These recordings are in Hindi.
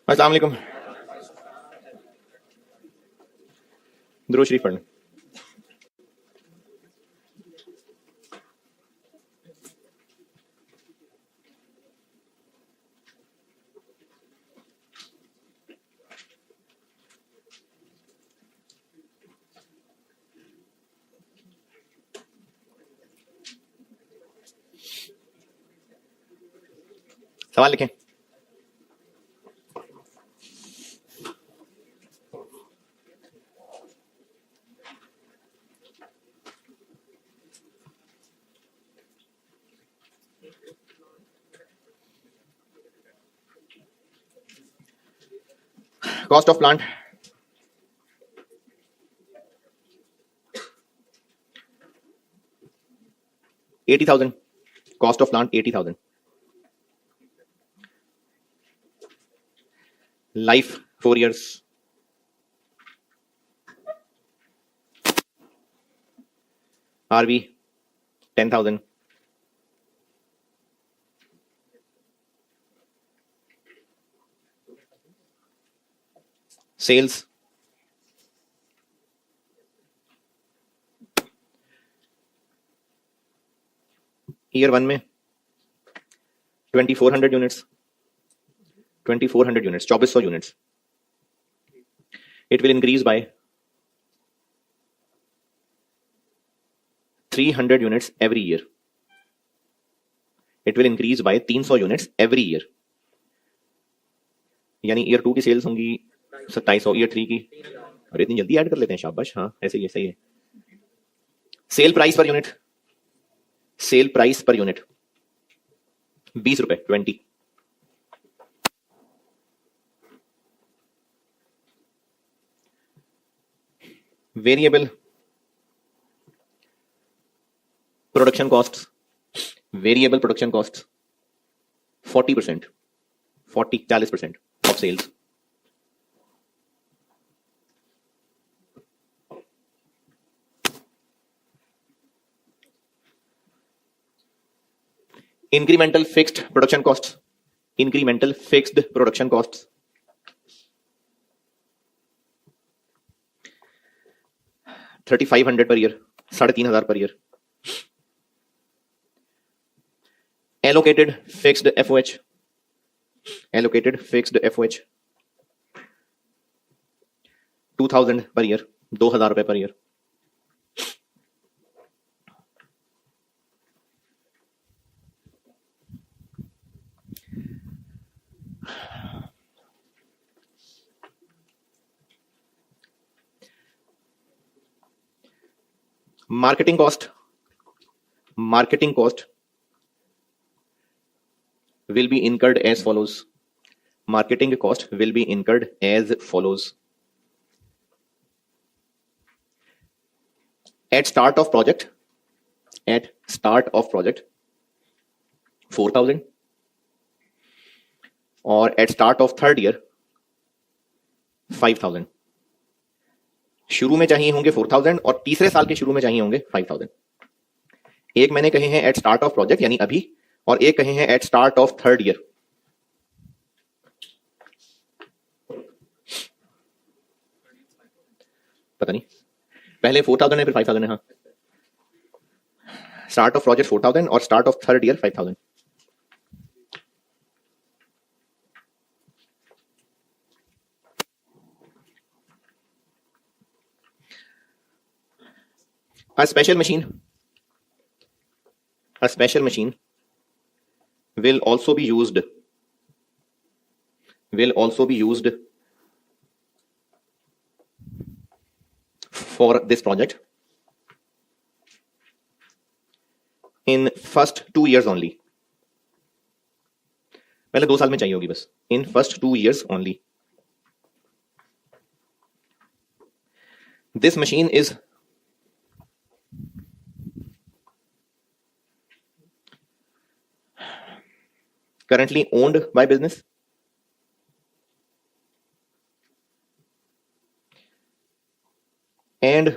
अस्सलाम वालेकुम। दुरूद शरीफ पढ़ लें। सवाल लिखें। Cost of plant 80,000। Cost of plant 80,000। Life 4 years। RV 10,000। Sales year 1 में 2400 units. 2400 units 2400 units. It will increase by 300 units every year. It will increase by 300 units every year. यानी ईयर 2 की सेल्स होंगी 2700, ईयर 3 की। अरे इतनी जल्दी ऐड कर लेते हैं, शाबाश। हाँ ऐसे ही सही है। Sale price per unit, sale price per unit 20 रुपए 20। Variable production cost, variable production cost 40%, 40% of sales. Incremental fixed production cost, incremental fixed production cost 3500 per year, 3,500 per year. Allocated fixed FOH, allocated fixed FOH 2000 per year, 2,000 रुपए per year. Marketing cost, marketing cost will be incurred as follows. Marketing cost will be incurred as follows. At start of project, at start of project 4,000, और at start of third year 5,000। शुरू में चाहिए होंगे 4,000 और तीसरे साल के शुरू में चाहिए होंगे 5,000। एक मैंने कहे हैं एट स्टार्ट ऑफ प्रोजेक्ट यानी अभी, और एक कहे हैं at start of third year. पता नहीं, पहले 4,000 है फिर 5,000 है। हाँ, स्टार्ट ऑफ प्रोजेक्ट 4,000 और start of third year 5,000। A special machine, a special machine will also be used, will also be used for this project in first 2 years only। पहले 2 साल में चाहिए होगी बस। in first 2 years only। this machine is currently owned by business and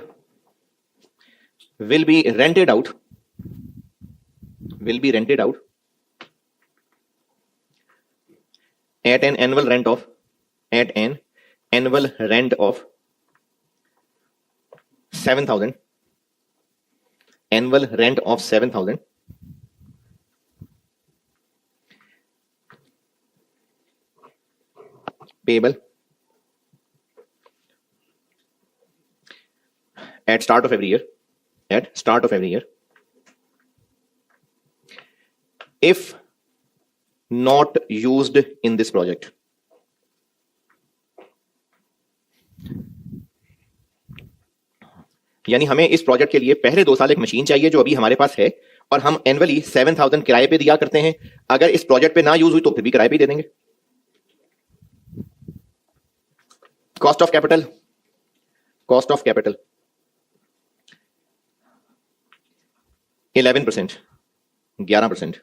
will be rented out, will be rented out at an annual rent of at an annual rent of 7,000, annual rent of 7,000, payable at start of every year, at start of every year, if not used in this project. यानी हमें इस प्रोजेक्ट के लिए पहले 2 साल एक मशीन चाहिए जो अभी हमारे पास है, और हम एनुअली 7,000 किराए पे दिया करते हैं। अगर इस प्रोजेक्ट पे ना यूज हुई तो फिर भी किराए पे दे देंगे। Cost of capital, cost of capital 11%, 11%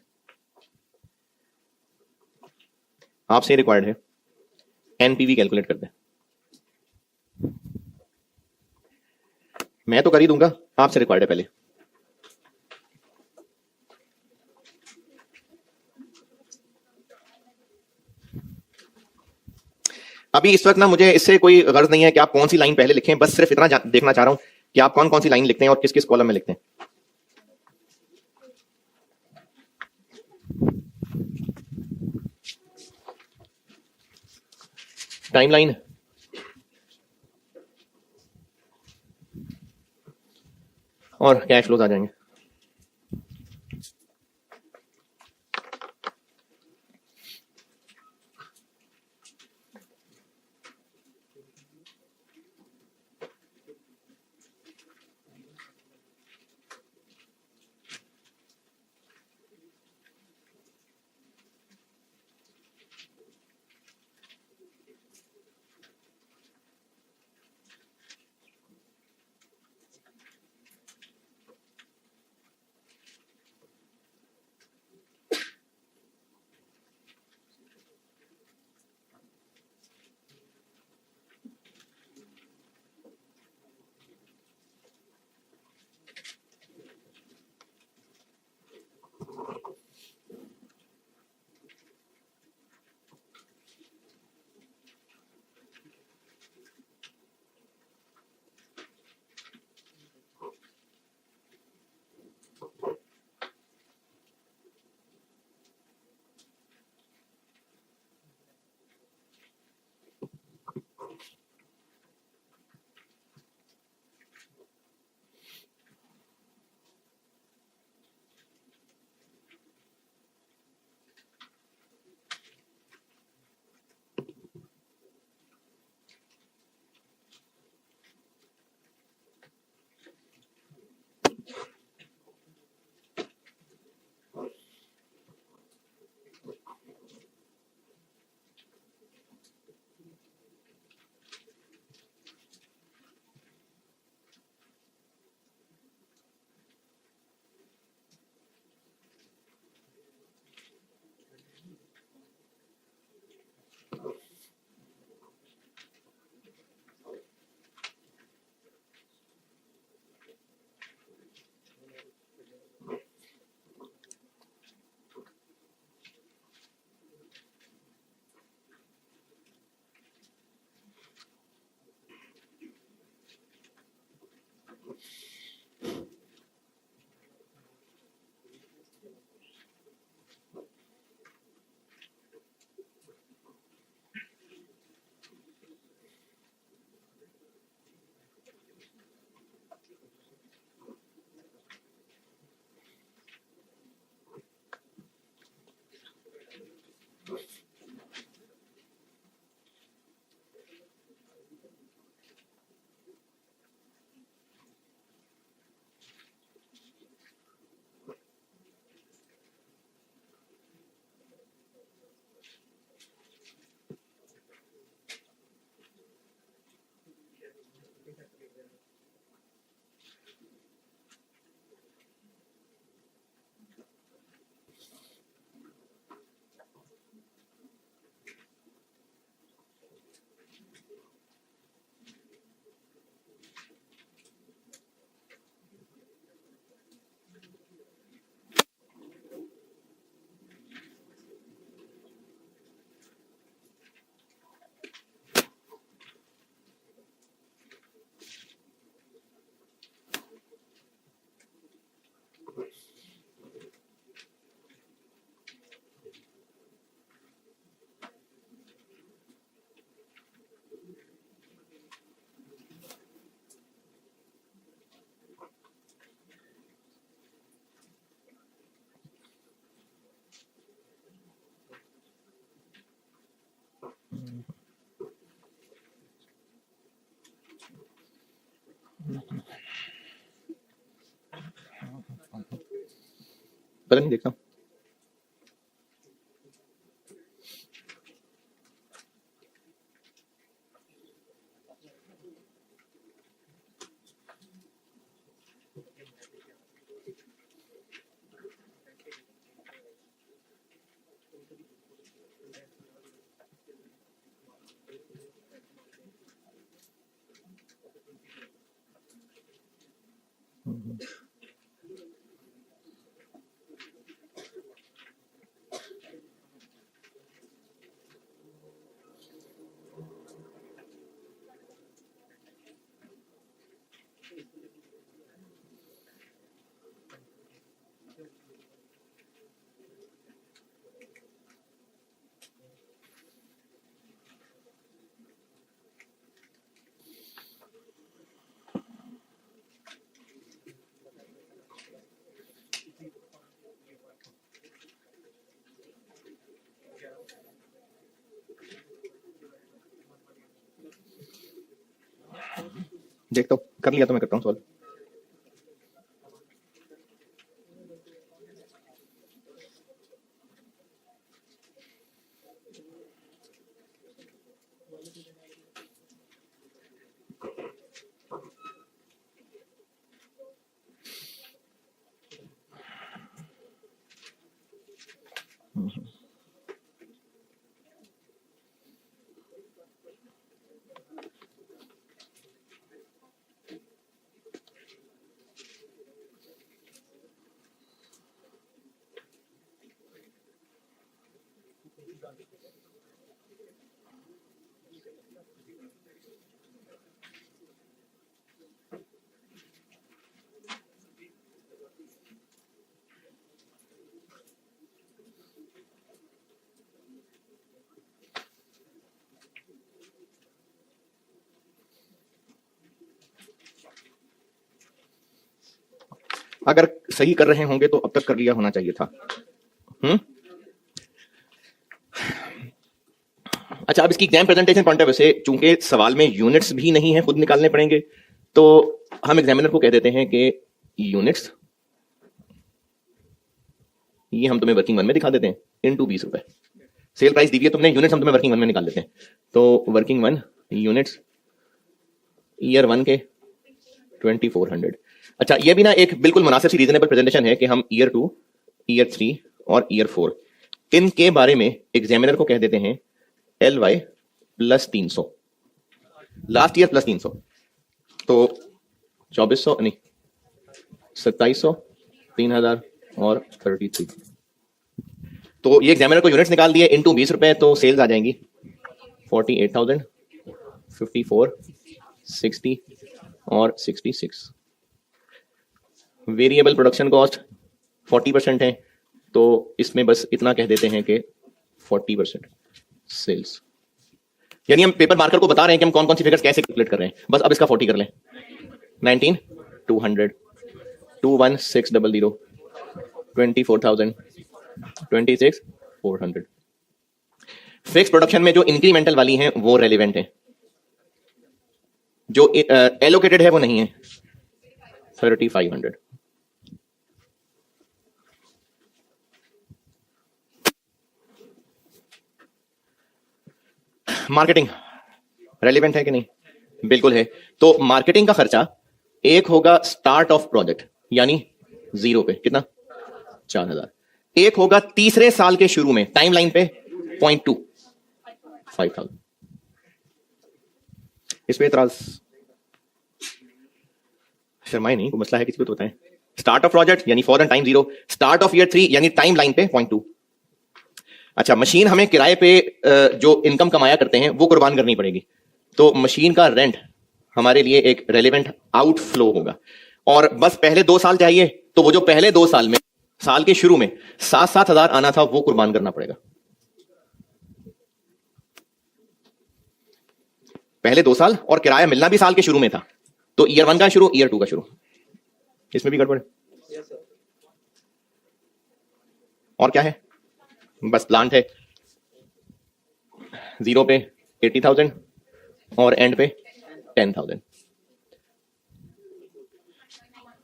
आपसे रिक्वायर्ड है। एनपीवी कैलकुलेट करते हैं, मैं तो कर ही दूंगा, आपसे रिक्वायर्ड है पहले। अभी इस वक्त ना मुझे इससे कोई गर्ज नहीं है कि आप कौन सी लाइन पहले लिखें, बस सिर्फ इतना देखना चाह रहा हूं कि आप कौन कौन सी लाइन लिखते हैं और किस किस कॉलम में लिखते हैं। टाइमलाइन और कैश फ्लोज आ जाएंगे। पता नहीं, देखता हूँ। देखता हूँ, कर लिया तो मैं करता हूँ सॉल्व। अगर सही कर रहे होंगे तो अब तक कर लिया होना चाहिए था। अच्छा, अब इसकी exam presentation point of view से चूंकि सवाल में यूनिट्स भी नहीं है, खुद निकालने पड़ेंगे, तो हम एग्जामिनर को कह देते हैं कि यूनिट्स ये हम तुम्हें वर्किंग वन में दिखा देते हैं इनटू 20 रुपए। सेल प्राइस दी हुई है तुमने, यूनिट्स हम तुम्हें वर्किंग वन में निकाल देते हैं। तो working one units year one के 2400। अच्छा, ये भी ना एक बिल्कुल मुनासिब सी रीजनेबल प्रेजेंटेशन है कि हम ईयर 2, ईयर 3 और ईयर 4 इनके बारे में एग्जामिनर को कह देते हैं LY plus 300, last year plus 300, तो 2400 नहीं 2700, 3000 और 33। तो ये एग्जामिनर को यूनिट्स निकाल दिए इनटू 20 रुपए, तो सेल्स आ जाएंगी 48,000, 54, 60 और 66। वेरिएबल प्रोडक्शन कॉस्ट 40% है, तो इसमें बस इतना कह देते हैं कि 40% सेल्स। यानी हम पेपर मार्कर को बता रहे हैं कि हम कौन कौन सी फिगर्स कैसे कैलकुलेट कर रहे हैं। बस अब इसका 40 कर लें। 19 200, 21600, 24,000, 26 400। फिक्स प्रोडक्शन में जो इंक्रीमेंटल वाली हैं वो रेलिवेंट है, जो एलोकेटेड है वो नहीं है। 3500। मार्केटिंग रेलिवेंट है कि नहीं? बिल्कुल है। तो मार्केटिंग का खर्चा एक होगा स्टार्ट ऑफ प्रोजेक्ट यानी 0 पे, कितना 4000। एक होगा तीसरे साल के शुरू में टाइमलाइन पे 0.2 5000। इसमें इतराज शर्माए नहीं, कोई मसला है किसी को तो बताएं। स्टार्ट ऑफ प्रोजेक्ट यानी for an time 0, start of year 3 यानी टाइम लाइन पे 0.2। अच्छा, मशीन हमें किराए पे जो इनकम कमाया करते हैं वो कुर्बान करनी पड़ेगी, तो मशीन का रेंट हमारे लिए एक रेलेवेंट आउटफ्लो होगा। और बस पहले 2 साल चाहिए, तो वो जो पहले 2 साल में साल के शुरू में 7-7 हजार आना था वो कुर्बान करना पड़ेगा। पहले 2 साल और किराया मिलना भी साल के शुरू में था, तो ईयर 1 का शुरू, ईयर 2 का शुरू। इसमें भी गड़बड़ है। और क्या है? बस प्लांट है 0 पे 80,000 और एंड पे 10,000,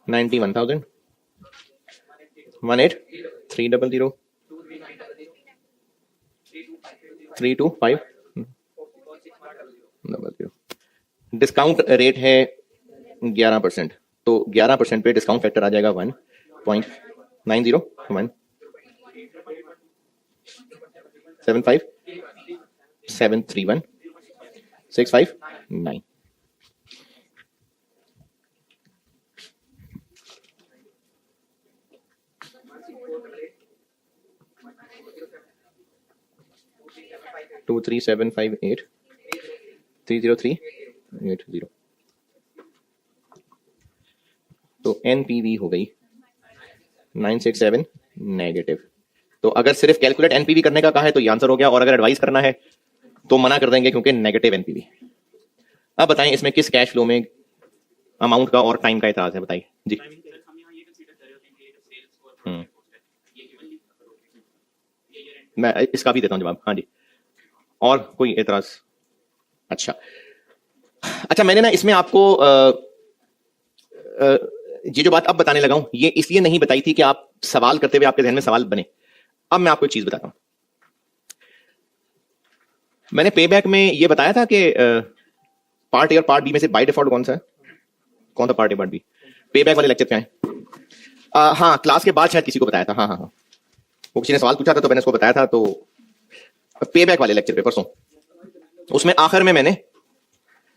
91,000, 18,300 32500। डिस्काउंट रेट है 11%, तो 11% पे डिस्काउंट फैक्टर आ जाएगा 1.90 175,731,659। टू 3758,303,80। तो एनपीवी हो गई 967 नेगेटिव। तो अगर सिर्फ कैलकुलेट एनपीवी करने का कहा है तो ये आंसर हो गया, और अगर एडवाइस करना है तो मना कर देंगे क्योंकि नेगेटिव एनपीवी। अब बताएं इसमें किस कैश फ्लो में अमाउंट का और टाइम का एतराज है, बताइए जी। मैं इसका भी देता हूं जवाब, हाँ जी। और कोई एतराज? अच्छा, मैंने ना इसमें आपको ये जो बात अब बताने लगा हूं ये इसलिए नहीं बताई थी कि आप सवाल करते हुए आपके ध्यान में सवाल बने। अब मैं आपको एक चीज बताता हूं। मैंने पे बैक में ये बताया था कि पार्ट ए और पार्ट बी में से बाय डिफॉल्ट कौन सा है? कौन था पार्ट ए पार्ट बी? पे बैक वाले लेक्चर क्या है? हाँ, क्लास के बाद शायद किसी को बताया था। हाँ, वो किसी ने सवाल पूछा था तो मैंने उसको बताया था। तो पे बैक वाले लेक्चर पे परसों, उसमें आखिर में मैंने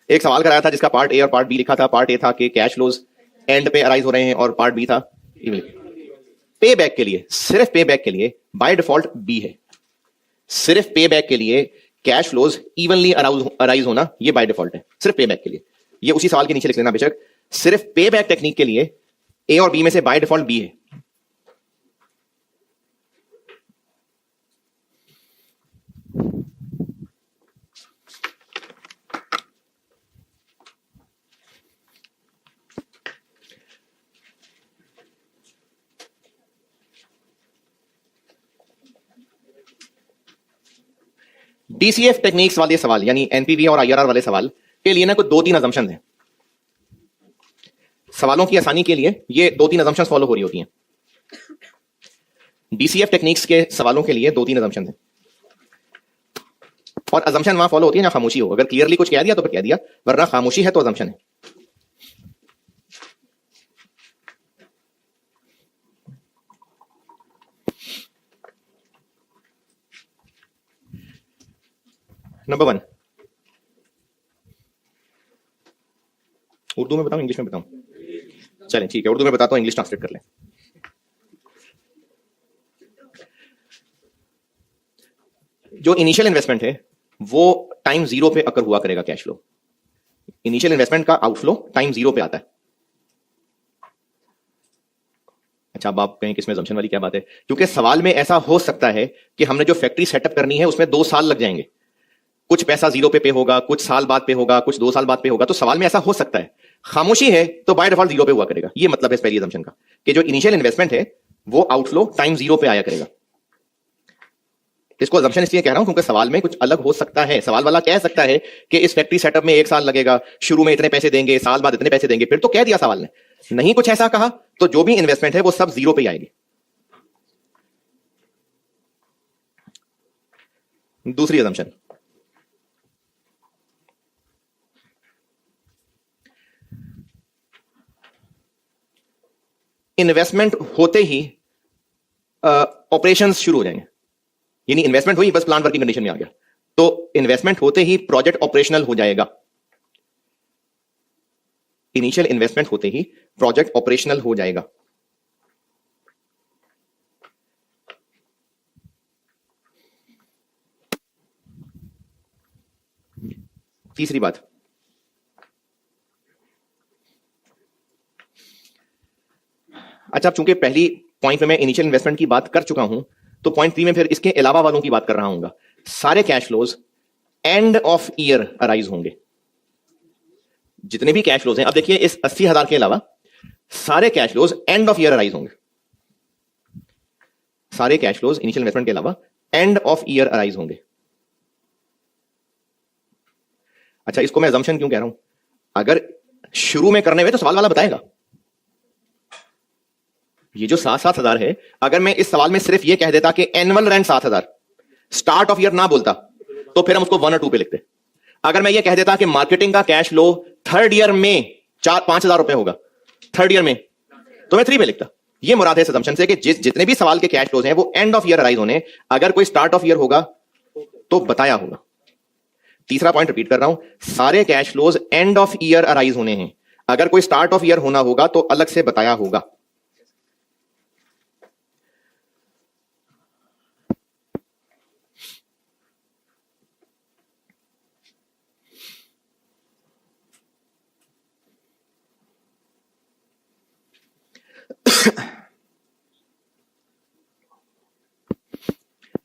एक सवाल कराया था जिसका पार्ट ए और पार्ट बी लिखा था। पार्ट ए था कि कैश फ्लोज एंड पे अराइज हो रहे हैं, और पार्ट बी था पे बैक के लिए, सिर्फ पे बैक के लिए बाय डिफॉल्ट बी है। सिर्फ पे बैक के लिए कैश फ्लोज इवनली अराइज होना ये बाय डिफॉल्ट है, सिर्फ पे बैक के लिए। ये उसी सवाल के नीचे लिख लेना बेशक। सिर्फ पे बैक टेक्निक के लिए ए और बी में से बाय डिफॉल्ट बी है। डीसीएफ टेक्निक्स वाले सवाल यानी एनपीवी और आईआरआर वाले सवाल के लिए ना कुछ 2-3 असम्पशन है। सवालों की आसानी के लिए ये 2-3 असम्पशंस फॉलो हो रही होती हैं। डीसीएफ टेक्निक्स के सवालों के लिए 2-3 असम्पशन है, और असम्पशन वहां फॉलो होती है ना खामोशी हो। अगर क्लियरली कुछ कह दिया तो फिर कह दिया, वरना खामोशी है तो असम्पशन है। नंबर 1, उर्दू में बताऊं इंग्लिश में बताऊं? चलें ठीक है, उर्दू में बताता हूं, इंग्लिश ट्रांसलेट कर लें। जो इनिशियल इन्वेस्टमेंट है वो टाइम 0 पे अकर हुआ करेगा कैश फ्लो। इनिशियल इन्वेस्टमेंट का आउटफ्लो टाइम 0 पे आता है। अच्छा, अब आप कहें कि इसमें assumption वाली क्या बात है? क्योंकि सवाल में ऐसा हो सकता है कि हमने जो फैक्ट्री सेटअप करनी है उसमें 2 साल लग जाएंगे। कुछ पैसा 0 पे होगा, कुछ साल बाद पे होगा, कुछ 2 साल बाद पे होगा। तो सवाल में ऐसा हो सकता है। खामोशी है तो बाय डिफॉल्ट 0 पे हुआ करेगा। ये मतलब है इस पहली assumption का कि जो इनिशियल इन्वेस्टमेंट है वो आउटफ्लो टाइम 0 पे आया करेगा। इसको assumption इसलिए कह रहा हूं क्योंकि सवाल में कुछ अलग हो सकता है। सवाल वाला कह सकता है कि इस फैक्ट्री सेटअप में 1 साल लगेगा, शुरू में इतने पैसे देंगे, साल बाद इतने पैसे देंगे। फिर तो कह दिया सवाल ने। नहीं कुछ ऐसा कहा तो जो भी इन्वेस्टमेंट है वो सब 0 पे आएगी। दूसरी assumption, इन्वेस्टमेंट होते ही ऑपरेशंस शुरू हो जाएंगे। यानी इन्वेस्टमेंट हुई, बस प्लांट वर्किंग कंडीशन में आ गया, तो इन्वेस्टमेंट होते ही प्रोजेक्ट ऑपरेशनल हो जाएगा। इनिशियल इन्वेस्टमेंट होते ही प्रोजेक्ट ऑपरेशनल हो जाएगा। तीसरी बात, अच्छा, अब चूंकि पहली पॉइंट में मैं इनिशियल इन्वेस्टमेंट की बात कर चुका हूं तो पॉइंट 3 में फिर इसके अलावा वालों की बात कर रहा हूं। सारे cash flows end of year arise होंगे। जितने भी कैश फ्लोज हैं, अब देखिए इस 80,000 के अलावा सारे cash flows end of year arise होंगे। सारे कैश फ्लोज इनिशियल इन्वेस्टमेंट के अलावा एंड ऑफ ईयर अराइज होंगे। अच्छा, इसको मैं assumption क्यों कह रहा हूं? अगर शुरू में करने हुए तो सवाल वाला बताएगा। ये जो 7,000 है, अगर मैं इस सवाल में सिर्फ ये कह देता कि annual rent 7,000, start of year ना बोलता, तो फिर हम उसको 1 और 2 पे लिखते। अगर मैं ये कह देता कि मार्केटिंग का कैश फ्लो थर्ड ईयर में 4-5,000 रुपए होगा, थर्ड ईयर में, तो मैं 3 पे लिखता। ये मुराद है इस assumption से कि जितने भी सवाल के कैश फ्लोज हैं वो एंड ऑफ ईयर अराइज होने, अगर कोई स्टार्ट ऑफ ईयर होगा तो बताया होगा। तीसरा पॉइंट रिपीट कर रहा हूं, सारे cash flows end of year arise होने हैं, अगर कोई स्टार्ट ऑफ ईयर होना होगा तो अलग से बताया होगा।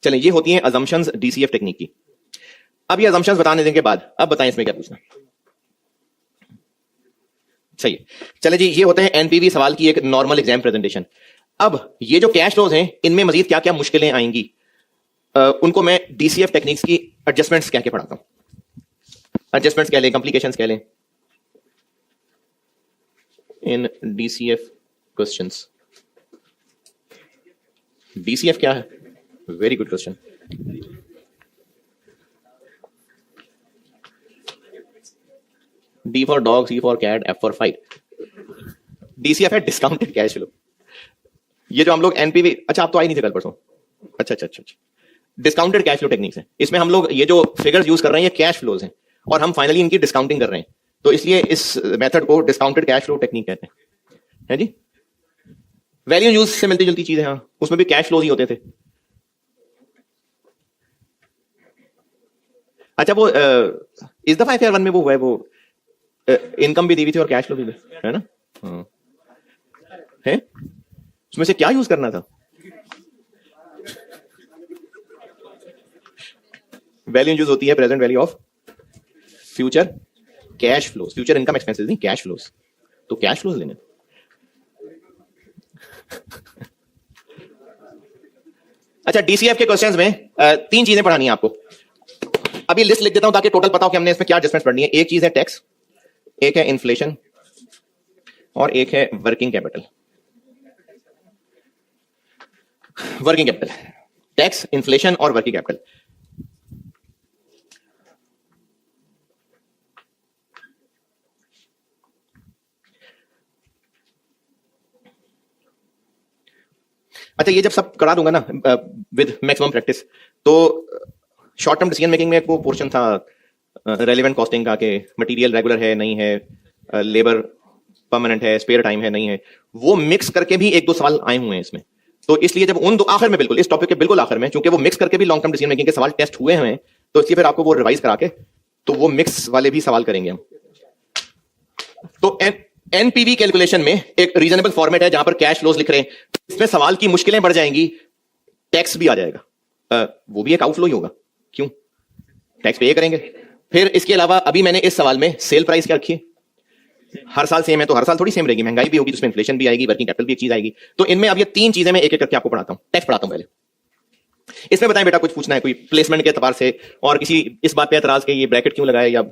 चलें, ये होती हैं assumptions DCF टेक्निक की। अब ये assumptions बताने देने के बाद अब बताएं इसमें क्या पूछना। सही है, चले जी, ये होते हैं एनपीवी सवाल की एक नॉर्मल एग्जाम प्रेजेंटेशन। अब ये जो कैश फ्लोज हैं इनमें मजीद क्या क्या मुश्किलें आएंगी, उनको मैं DCF टेक्निक्स की एडजस्टमेंट्स कह के पढ़ाता हूं। एडजस्टमेंट्स कह लें, कॉम्प्लिकेशंस कह लें इन DCF क्वेश्चंस। DCF क्या है? Very good question. D for dog, C for cat, F for fight. DCF है डिस्काउंटेड कैश फ्लो। ये जो हम लोग एनपीवी, अच्छा आप तो आई नहीं थे कल परसों, अच्छा, डिस्काउंटेड कैश फ्लो टेक्निक्स है। इसमें हम लोग ये जो फिगर्स यूज कर रहे हैं ये कैश फ्लोज हैं और हम फाइनली इनकी डिस्काउंटिंग कर रहे हैं, तो इसलिए इस मेथड को डिस्काउंटेड कैश फ्लो टेक्निक कहते हैं जी। वैल्यू यूज से मिलती जुलती चीज है, हाँ, उसमें भी कैश फ्लोज ही होते थे। अच्छा, वो इस दफा FR1 में वो हुआ है, वो इनकम भी दी हुई थी और कैश फ्लो भी है ना, हाँ। है उसमें से क्या यूज करना था? वैल्यू यूज होती है present value of future cash flows, future income expenses नहीं, कैश फ्लोज, तो कैश फ्लोज लेने। अच्छा, DCF के क्वेश्चंस में 3 चीजें पढ़ानी है आपको। अभी लिस्ट लिख देता हूं ताकि टोटल पता हो कि हमने इसमें क्या एडजस्टमेंट पढ़नी है। एक चीज है टैक्स, एक है इन्फ्लेशन और एक है working capital. Working capital, tax, inflation और वर्किंग कैपिटल। अच्छा, ये जब सब करा दूंगा ना विद मैक्सिमम प्रैक्टिस, तो शॉर्ट टर्म डिसीजन मेकिंग में एक वो पोर्शन था रेलेवेंट कॉस्टिंग का, कि मटेरियल रेगुलर है नहीं है, लेबर परमानेंट है, स्पेयर टाइम है नहीं है, वो मिक्स करके भी 1-2 सवाल आए हुए हैं इसमें। तो इसलिए जब उन दो आखिर में, बिल्कुल इस टॉपिक के बिल्कुल आखिर में, क्योंकि वो मिक्स करके भी लॉन्ग टर्म डिसीजन मेकिंग के सवाल टेस्ट हुए हैं, तो इसलिए फिर आपको वो रिवाइज करा के तो वो मिक्स वाले भी सवाल करेंगे हम। तो एनपीवी कैलकुलेशन में एक रीजनेबल फॉर्मेट है जहां पर कैश फ्लोज लिख रहे हैं, इसमें सवाल की मुश्किलें बढ़ जाएंगी, टैक्स भी आ जाएगा, वो भी एक आउटफ्लो ही होगा, क्यों, टैक्स पे करेंगे। फिर इसके अलावा अभी मैंने इस सवाल में सेल प्राइस क्या रखी है, हर साल सेम है तो हर साल थोड़ी सेम रहेगी, महंगाई भी होगी तो उसमें इन्फ्लेशन भी आएगी, वर्किंग कैपिटल भी एक चीज आएगी। तो इनमें अब ये 3 चीजें मैं एक एक करके आपको पढ़ाता हूं। टैक्स पढ़ाता हूं पहले। इसमें बताएं बेटा, कुछ पूछना है कोई प्लेसमेंट के एतबार से, और किसी इस बात पे एतराज के ये ब्रैकेट क्यों लगाया, या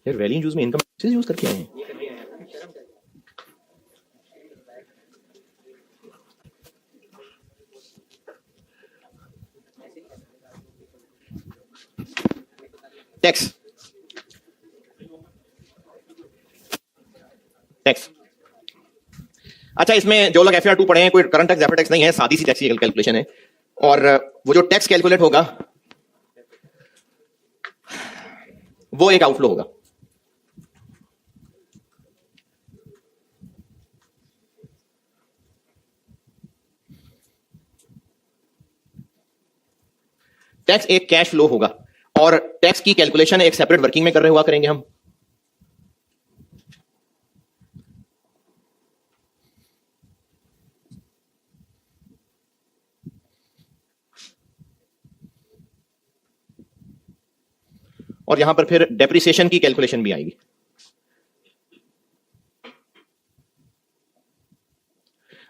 यार वैल्यू यूज में इनकम यूज करके आए हैं। टैक्स, टैक्स, अच्छा, इसमें जो लोग FR2 पढ़े हैं, कोई करंट टैक्स एफर टैक्स नहीं है, सादी सी टैक्स की कैलकुलेशन है। और वो जो टैक्स कैलकुलेट होगा वो एक आउटफ्लो होगा। टैक्स एक कैश फ्लो होगा और टैक्स की कैलकुलेशन एक सेपरेट वर्किंग में कर रहे हुआ करेंगे हम। और यहां पर फिर डेप्रिसिएशन की कैलकुलेशन भी आएगी।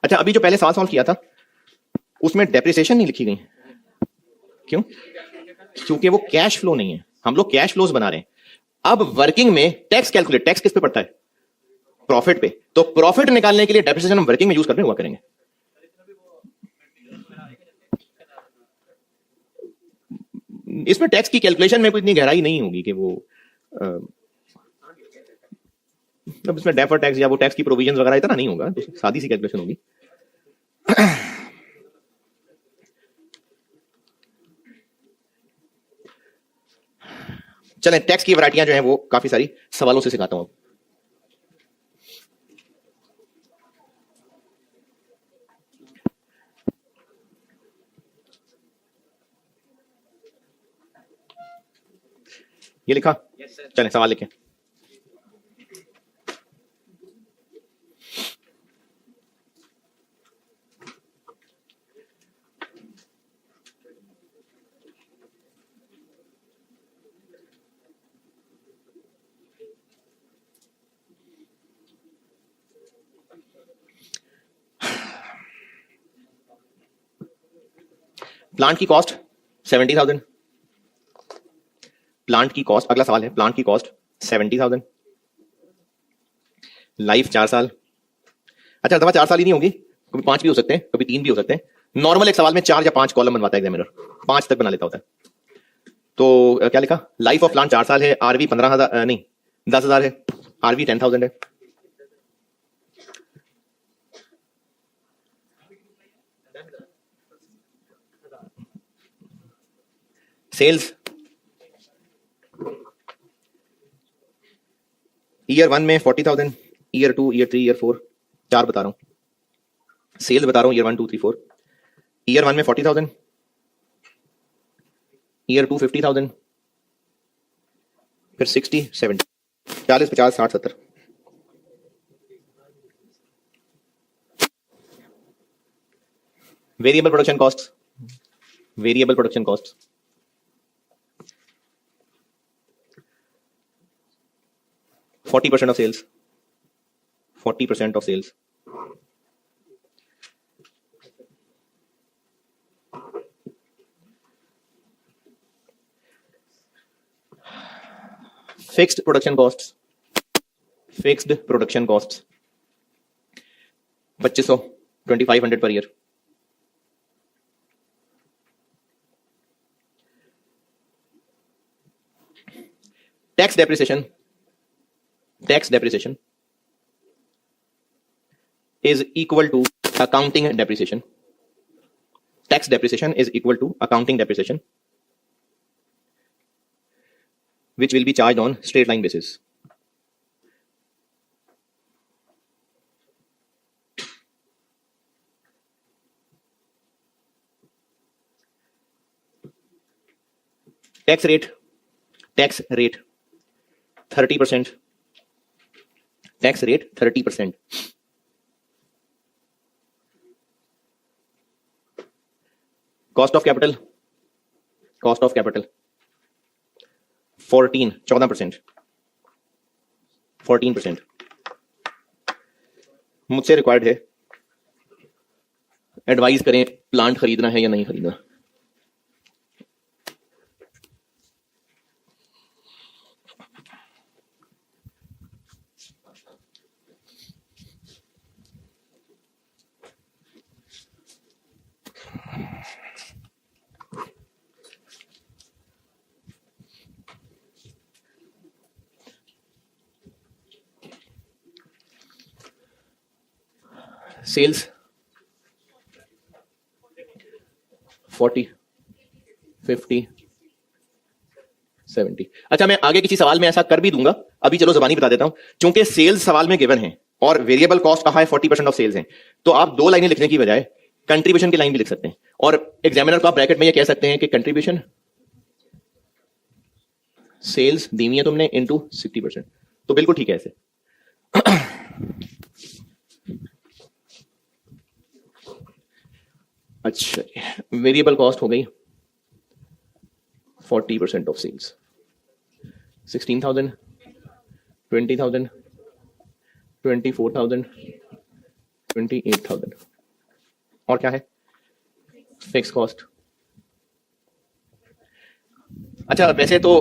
अच्छा, अभी जो पहले सवाल सॉल्व किया था उसमें डेप्रिसिएशन नहीं लिखी गई, क्यों? क्योंकि वो कैश फ्लो नहीं है, हम लोग कैश फ्लोज बना रहे हैं। अब वर्किंग में टैक्स कैलकुलेट, टैक्स किस पे पड़ता है? प्रॉफिट पे। तो प्रॉफिट निकालने के लिए डेप्रिसिएशन हम वर्किंग में यूज करते हुआ करेंगे। इसमें टैक्स की कैलकुलेशन में कोई इतनी गहराई नहीं होगी कि वो अब इसमें डेफर टैक्स या वो टैक्स की प्रोविजन वगैरह इतना नहीं होगा, तो सादी सी कैलकुलेशन होगी। चलें, टैक्स की वैरायटियां जो हैं वो काफी सारी, सवालों से सिखाता हूं। ये लिखा? चलें सवाल लिखें। प्लांट की कॉस्ट 70,000। प्लांट की कॉस्ट, अगला सवाल है, प्लांट की कॉस्ट 70,000। लाइफ 4 साल। अच्छा, दफा 4 साल ही नहीं होगी, कभी 5 भी हो सकते हैं, कभी 3 भी हो सकते हैं। नॉर्मल एक सवाल में 4 या 5 कॉलम बनवाता है एग्जामिनर, 5 तक बना लेता होता है। तो क्या लिखा? लाइफ ऑफ प्लांट 4 साल है, आरवी 15,000 नहीं 10,000 है, आरवी 10,000 है। सेल्स ईयर 1 में 40,000, ईयर 2, ईयर 3, ईयर 4, 4 बता रहा हूं। सेल्स बता रहा हूं ईयर 1, 2, 3, 4। ईयर 1 में 40,000, ईयर 2 50,000, फिर 60, 70, 40, 50, 60, 70। Variable production cost, variable production cost 40% of sales, 40% of sales। Fixed production costs, fixed production costs 2500, 2500 per year. Tax depreciation, tax depreciation is equal to accounting depreciation. Tax depreciation is equal to accounting depreciation, which will be charged on straight line basis. Tax rate 30%. Tax rate 30%. Cost of capital 14%। 14%। मुझसे रिक्वायर्ड है, एडवाइस करें प्लांट खरीदना है या नहीं खरीदना। सेल्स 40, 50, 70। अच्छा, मैं आगे किसी सवाल में ऐसा कर भी दूंगा, अभी चलो जबानी बता देता हूं। चूंकि सेल्स सवाल में गिवन है और वेरिएबल कॉस्ट कहा है 40% ऑफ सेल्स है, तो आप 2 लाइनें लिखने की बजाय कंट्रीब्यूशन की लाइन भी लिख सकते हैं, और एग्जामिनर को आप ब्रैकेट में ये कह सकते हैं कि कंट्रीब्यूशन सेल्स दीनी है तुमने इनटू 60%। तो बिल्कुल ठीक है ऐसे। अच्छा, वेरिएबल कॉस्ट हो गई 40% ऑफ सेल्स, 16,000, 20,000, 24,000, 28,000। और क्या है? फिक्स कॉस्ट अच्छा वैसे तो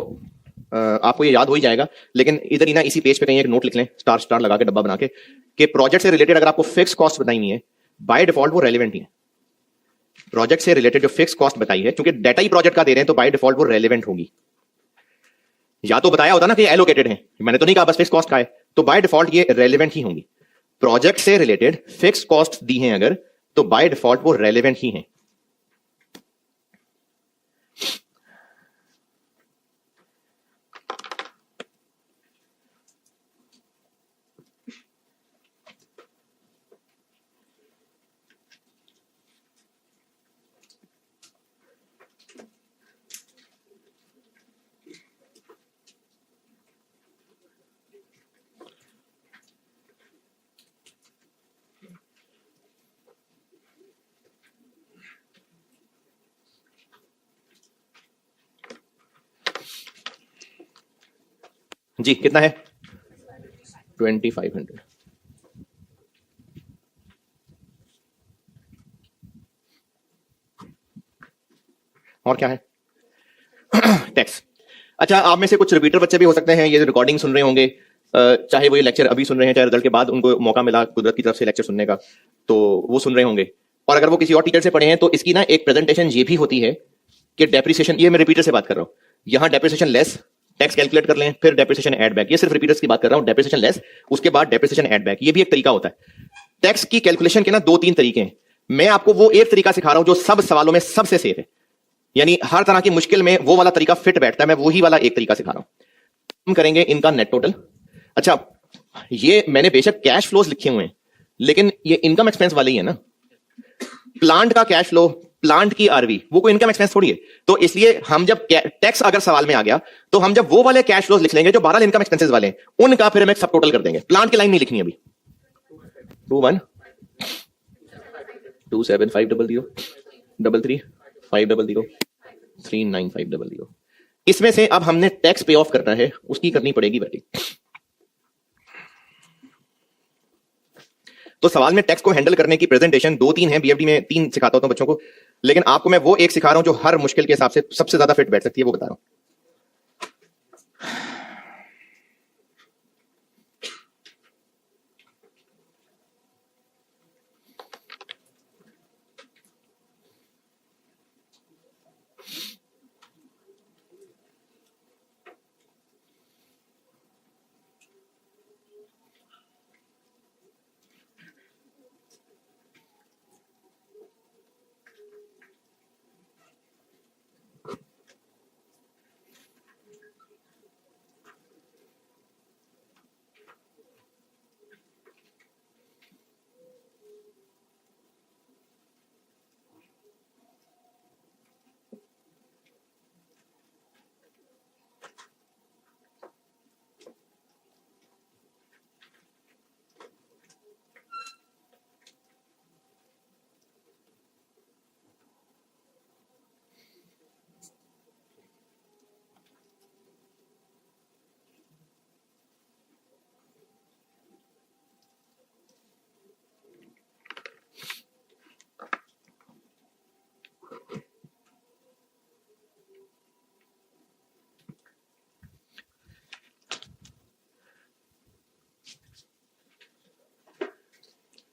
आपको ये याद हो ही जाएगा, लेकिन इधर ही ना इसी पेज पे कहीं एक नोट लिख लें, स्टार स्टार लगा के डब्बा बना के, कि प्रोजेक्ट से रिलेटेड अगर आपको फिक्स कॉस्ट बताई है बाय डिफॉल्ट वो रेलिवेंट ही है। प्रोजेक्ट से रिलेटेड जो फिक्स कॉस्ट बताई है, क्योंकि डाटा ही प्रोजेक्ट का दे रहे हैं, तो बाय डिफॉल्ट वो रेलिवेंट होगी। या तो बताया होता ना कि एलोकेटेड है, मैंने तो नहीं कहा बस फिक्स कॉस्ट का है, तो बाय डिफॉल्ट ये रेलिवेंट ही होंगी। प्रोजेक्ट से रिलेटेड फिक्स कॉस्ट दी हैं अगर, तो बाय डिफॉल्ट वो रेलिवेंट ही हैं। जी कितना है 2500। और क्या है टैक्स। अच्छा आप में से कुछ रिपीटर बच्चे भी हो सकते हैं, ये रिकॉर्डिंग सुन रहे होंगे, चाहे वो ये लेक्चर अभी सुन रहे हैं, चाहे रिजल्ट के बाद उनको मौका मिला कुदरत की तरफ से लेक्चर सुनने का, तो वो सुन रहे होंगे। और अगर वो किसी और टीचर से पढ़े हैं तो इसकी ना एक प्रेजेंटेशन ये भी होती है कि डेप्रिसिएशन, ये मैं रिपीटर से बात कर रहा हूं, यहां डेप्रिसिएशन लेस टैक्स कैलकुलेट कर लें, फिर डेप्रिसिएशन ऐड बैक, ये सिर्फ रिपीटर्स की बात कर रहा हूं, डेप्रिसिएशन लेस उसके बाद डेप्रिसिएशन ऐड बैक, ये भी एक तरीका होता है। टैक्स की कैलकुलेशन के ना 2-3 तरीके हैं, मैं आपको वो एक तरीका सिखा रहा हूं जो सब सवालों में सबसे सेफ है, यानी हर तरह की मुश्किल में वो वाला तरीका फिट बैठता है, मैं वही वाला एक तरीका सिखा रहा हूं। हम करेंगे इनका नेट टोटल। अच्छा ये मैंने बेशक कैश फ्लोज लिखे हुए हैं, लेकिन ये इनकम एक्सपेंस वाले ही है ना। प्लांट का कैश फ्लो, प्लांट की आरवी, वो कोई इनकम एक्सपेंस थोड़ी है, तो इसलिए हम जब टैक्स अगर सवाल में आ गया तो हम जब वो वाले कैश फ्लोज लिख लेंगे जो 12 इनकम एक्सपेंसेस वाले हैं, उनका फिर हम एक सब टोटल कर देंगे। प्लांट की लाइन नहीं लिखनी अभी। 212750335500 इसमें से अब हमने टैक्स पे ऑफ करना है, उसकी करनी पड़ेगी वैलिड। तो सवाल में टैक्स को हैंडल करने की प्रेजेंटेशन 2-3 है, बीएफडी में 3 सिखाता होता हूं बच्चों को, लेकिन आपको मैं वो एक सिखा रहा हूं जो हर मुश्किल के हिसाब से सबसे ज्यादा फिट बैठ सकती है, वो बता रहा हूं।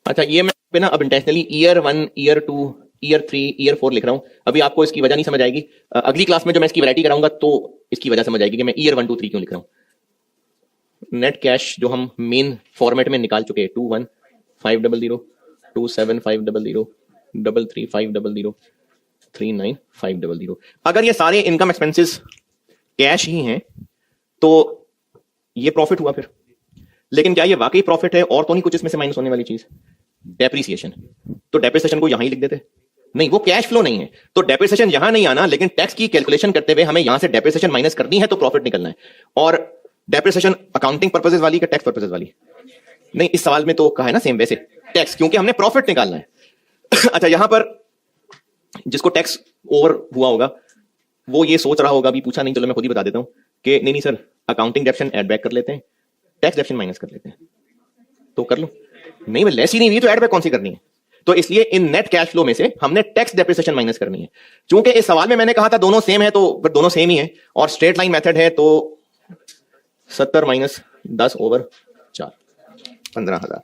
अच्छा ये मैं ना अब intentionally year 1, year 2, year 3, year 4 लिख रहा हूं। अभी आपको इसकी वजह नहीं समझ आएगी, अगली क्लास में जो मैं इसकी वैरायटी कराऊंगा तो इसकी वजह समझ आएगी कि मैं ईयर 1, 2, 3 क्यों लिख रहा हूं। नेट कैश जो हम मेन फॉर्मेट में निकाल चुके हैं, 21,500, 27,500, 33,500, 39,500। अगर ये सारे इनकम एक्सपेंसेस कैश ही हैं तो ये प्रॉफिट हुआ फिर, लेकिन क्या ये वाकई प्रॉफिट है और तो नहीं कुछ इसमें से माइनस होने वाली चीज? डेप्रिसिएशन। तो डेप्रिसिएशन को यहां ही लिख देते, नहीं वो कैश फ्लो नहीं है, तो डेप्रिसिएशन यहां नहीं आना, लेकिन टैक्स की कैलकुलेशन करते हुए हमें यहां से डेप्रिसिएशन माइनस करनी है तो प्रॉफिट निकलना है। और डेप्रिसिएशन अकाउंटिंग पर्पसेस वाली का टैक्स पर्पसेस वाली? नहीं, इस सवाल में तो कहा है ना सेम वैसे टैक्स, क्योंकि हमने प्रॉफिट निकालना है। अच्छा यहां पर जिसको टैक्स ओवर हुआ होगा वो ये सोच रहा होगा, अभी पूछा नहीं, चलो मैं खुद ही बता देता हूं कि नहीं सर अकाउंटिंग डेप्शन ऐड बैक कर लेते हैं, टैक्स डेप्शन माइनस कर लेते हैं, तो कर लो। नहीं लेस ही नहीं हुई तो ऐड बैक कौन सी करनी है? तो इसलिए इन नेट कैश फ्लो में से हमने टैक्स डेप्रिसिएशन माइनस करनी है। चूंकि इस सवाल में मैंने कहा था दोनों सेम है, तो फिर दोनों सेम ही है, और स्ट्रेट लाइन मेथड है, तो 70 माइनस 10/4 15,000।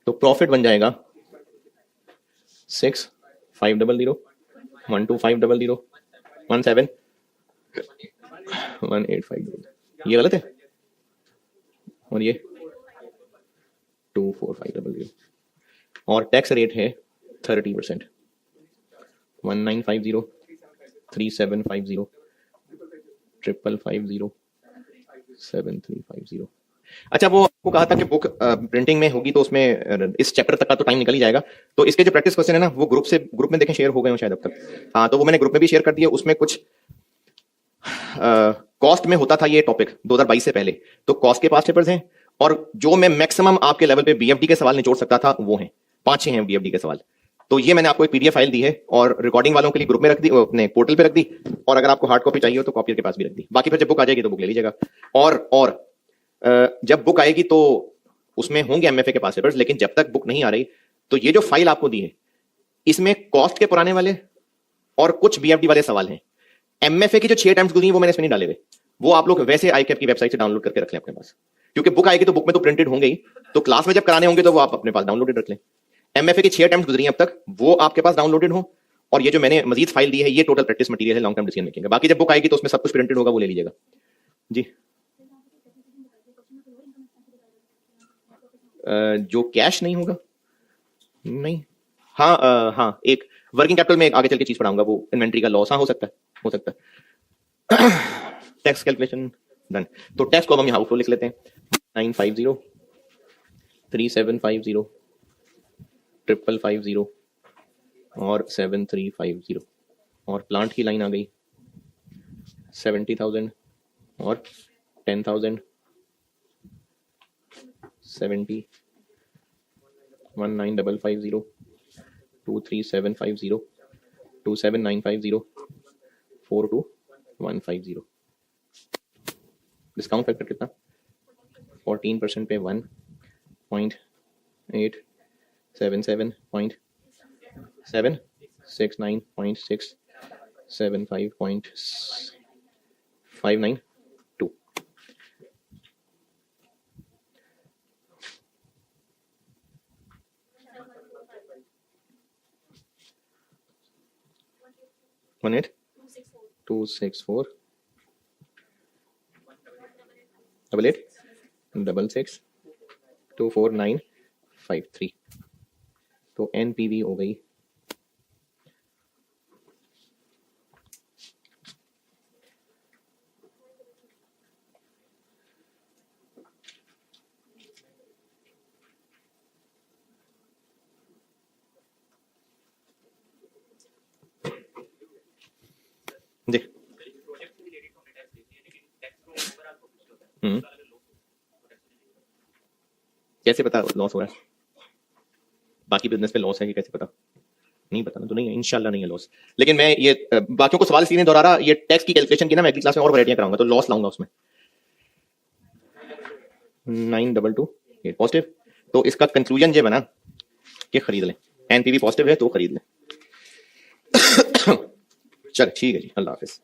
तो प्रॉफिट बन जाएगा 6,500 12500 17 1850। ये गलत है, और ये 24,500, और टैक्स रेट है 30%। 1950 3750 550 7350। अच्छा, वो आपको कहा था कि बुक प्रिंटिंग में होगी तो उसमें इस चैप्टर तक का तो टाइम निकल ही जाएगा। तो इसके जो प्रैक्टिस क्वेश्चन है ना, वो ग्रुप में देखें शेयर हो गए हो शायद अब तक। हाँ, तो वो मैंने ग्रुप में भी शेयर कर दिया। उसमें कुछ कॉस्ट में होता था ये टॉपिक 2022 से पहले, तो कॉस्ट के पास पेपर्स हैं, और जो मैं मैक्सिमम आपके लेवल पे बीएफडी के सवाल निचोड़ सकता था वो हैं 5-6 हैं बीएफडी के सवाल। तो ये मैंने आपको एक पीडीएफ फाइल दी है, और रिकॉर्डिंग वालों के लिए ग्रुप में रख दी, अपने पोर्टल पे रख दी, और अगर आपको हार्ड कॉपी चाहिए हो तो कॉपी के पास भी रख दी। बाकी फिर जब बुक आ जाएगी तो बुक ले लीजिएगा। और जब बुक आएगी तो उसमें होंगे एमएफए के पास पेपर्स, लेकिन जब तक बुक नहीं आ रही तो ये जो फाइल आपको दी है इसमें कॉस्ट के पुराने वाले और कुछ बीएफडी वाले सवाल हैं। एमएफए की जो 6 अटेम्प्ट्स गुजरी वो मैंने इसमें नहीं डाले हुए, वो आप लोग वैसे आईकैप की वेबसाइट से डाउनलोड करके रख लें अपने पास, क्योंकि बुक आएगी तो बुक में तो प्रिंटेड होंगे ही, तो क्लास में जब कराने होंगे तो वो आप अपने पास डाउनलोडेड रख लें। एमएफए की 6 अटेम्प्ट्स गुजरी हैं अब तक, वो आपके पास डाउनलोडेड हो, और ये जो मैंने मजीद फाइल दी है ये टोटल प्रैक्टिस मटेरियल है लॉन्ग टर्म डिसीजन मेकिंग का। बाकी जब बुक आएगी तो उसमें सब कुछ प्रिंटेड होगा, वो ले लीजिएगा जी। जो कैश नहीं होगा, नहीं, हाँ हाँ, एक वर्किंग कैपिटल में आगे चल के चीज पढ़ाऊंगा, वो इन्वेंट्री का लॉस। हाँ, हो सकता है। Tax calculation done. तो टैक्स को हम यहाँ ऊपर लिख लेते हैं 950 3750 550 और 7350, और प्लांट की लाइन आ गई 70,000 और 10,000 70 19550 23750 27950 42150। डिस्काउंट फैक्टर कितना? 14% पे 1.877.7 69.6 75.592। वन 264 88 24953। तो एनपीवी हो गई जी। कैसे पता लॉस हो रहा है? बाकी बिजनेस पे लॉस है कि कैसे पता? नहीं पता ना, तो नहीं है, इंशाल्लाह नहीं है लॉस। लेकिन मैं ये बाकियों को सवाल इसलिए दोहरा रहा, ये टैक्स की कैलकुलेशन की ना मैं अगली क्लास में और वैरायटियां कराऊंगा, तो लॉस लाऊंगा उसमें। 9228 पॉजिटिव। तो इसका कंक्लूजन ये बना कि खरीद लें, एनपीवी पॉजिटिव है तो खरीद लें। चल ठीक है जी, अल्लाह हाफिज।